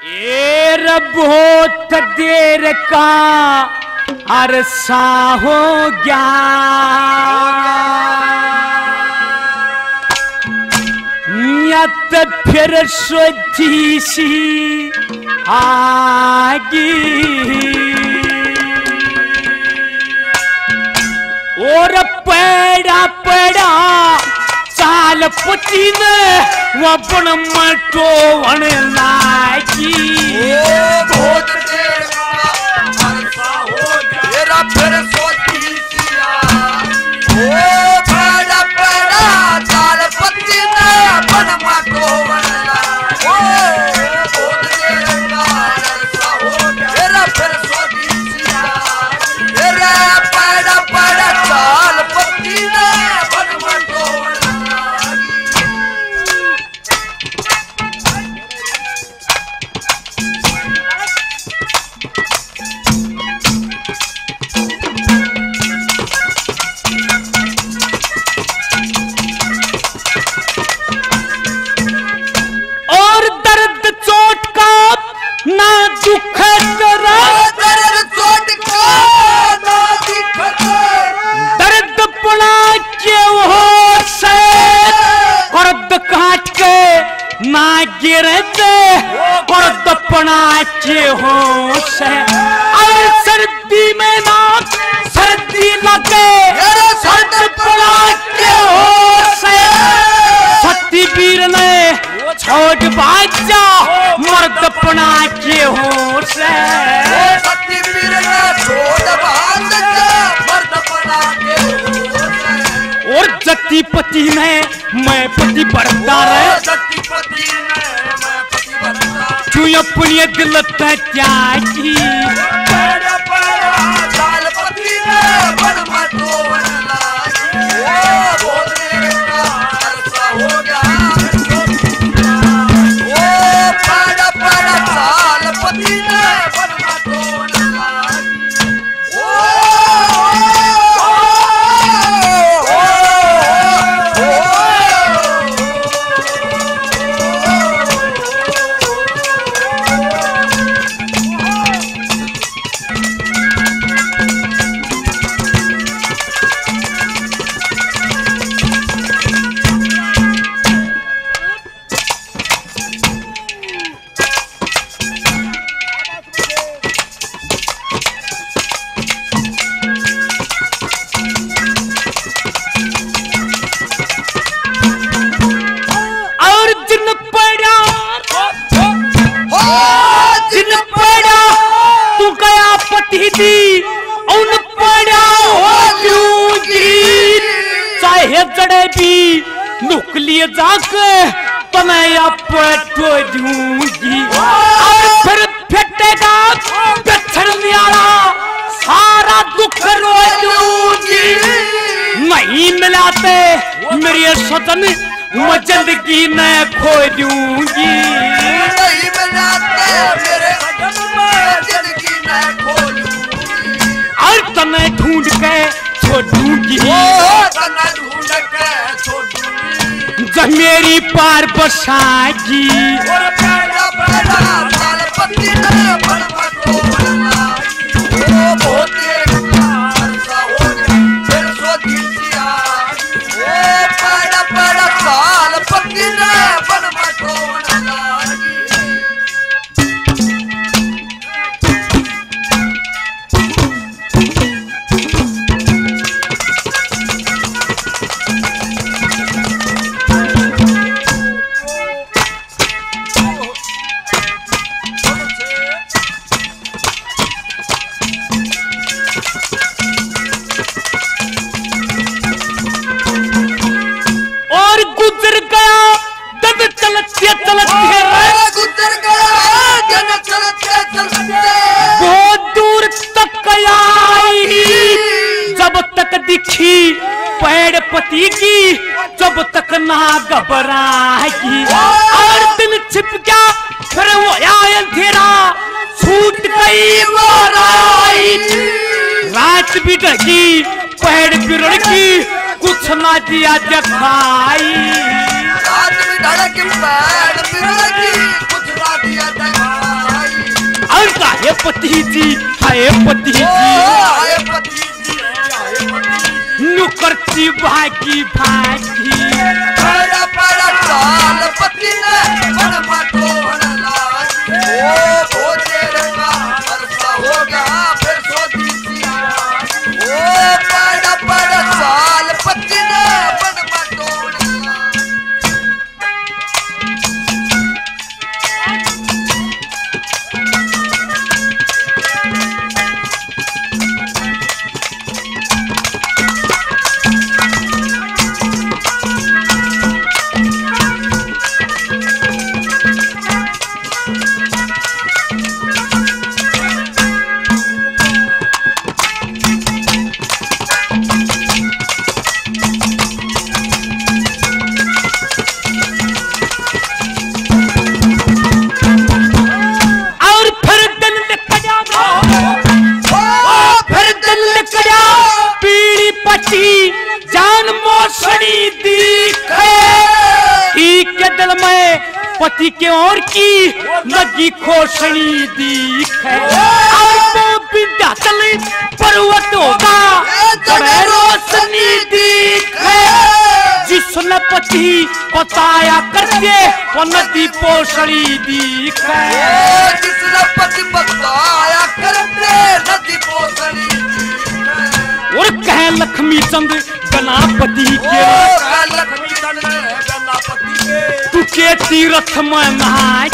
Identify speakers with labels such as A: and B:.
A: ए रब हो देर का अरसा हो गया, नियत फिर सोची सी आगी, और पैड़ा पैड़ा चाल पति ने वपन मटो वन लागी।
B: बहुत देर का अरसा हो गया, तेरा फिर सोची सिया। ओ पैड़ा पैड़ा चाल पति ने वपन मटो वन लागी। बहुत देर का अरसा हो गया, तेरा फिर सोची सिया। तेरा पैड़ा पैड़ा चाल पति ने वपन मटो वन लागी।
A: और दर्द चोट का ना दुख
B: दर्द चोट का ना दुख,
A: दर्द पड़ा क्यों हो से कर्द काट के ना गिरे दे, कर्द पड़ा क्यों हो से। अरे सर्दी में ना सर्दी लगे, सर्द पड़ा क्यों हो से। सती वीर ने छोड़ बाजा मर्द पड़ा क्यों हो से।
B: सती वीर ने छोड़ बाजा मर्द पड़ा क्यों हो से।
A: और जति पति ने मैं पति बरता रहे,
B: जति पति ने मैं पति बरता,
A: क्यों अपनी दिल त्यागी।
B: पैड़ा पैड़ा चाल पति ने वन मटो वन लागी। बहुत देर का अरसा हो गया, ओ पैड़ा पैड़ा चाल पति ने वन मटो वन लागी।
A: दी उन पड़ा हो दूंगी, चाहे जड़े भी लुक लिए जाके तो मैं आप तो दूंगी। और फिर फटेगा बिछड़ने वाला सारा दुख रो दूंगी। नहीं मिलाते मेरे सदन मैं जिंदगी न खो दूंगी।
B: नहीं मिलाते मेरे सदन में जिंदगी न खो दूंगी।
A: और तने ढूंढ के छोड़ूंगी,
B: तने ढूंढ के छोड़ूंगी।
A: जब मेरी पार बसागी।
B: और पैड़ा पैड़ा चाल पति ने वन मटो वन लागी। ओ बहुत देर का अरसा हो गया, फिर सोची सिया। ओ पैड़ा पैड़ा चाल पति ने वन मटो वन लागी।
A: गुजर गया दिन चलते
B: गुजर गया दिन चलते चलते
A: बहुत दूर तक आई। जब तक दिखी पेड़ पति की जब तक ना घबराएगी। और दिल छिप गया फिर वो आया अंधेरा, छूट गई वो रात भी ढकी पेड़ बिरड़ की कुछ ना दिया दिखाई।
B: रात में धड़क पैर बिरड़ की कुछ ना दिया दिखाई।
A: हाय पति जी, हाय पति जी,
B: हाय पति जी, हाय पति।
A: नुकरती भागी भागी
B: बड़ा बड़ा साल पति ने मन मटोन लागी। ओ बहुत देर का अरसा हो गया फिर सोती सी आई। ओ बड़ा बड़ा साल पति ने मन मटोन लागी।
A: जान मोसड़ी दिखे के दिल में पति के और की लगी खोसड़ी दिखे। और वो विंध्याचल पर्वतों का बड़े रोशनी दिखे। जिसने पति बताया करके वो नदी पोसड़ी दिखे।
B: जिसने पति बताया करके नदी पोसड़ी दिखे।
A: और कहे लक्ष्मी चंद गणापति के,
B: लक्ष्मी चंद गणापति के,
A: तुके तीर्थ में नहाई।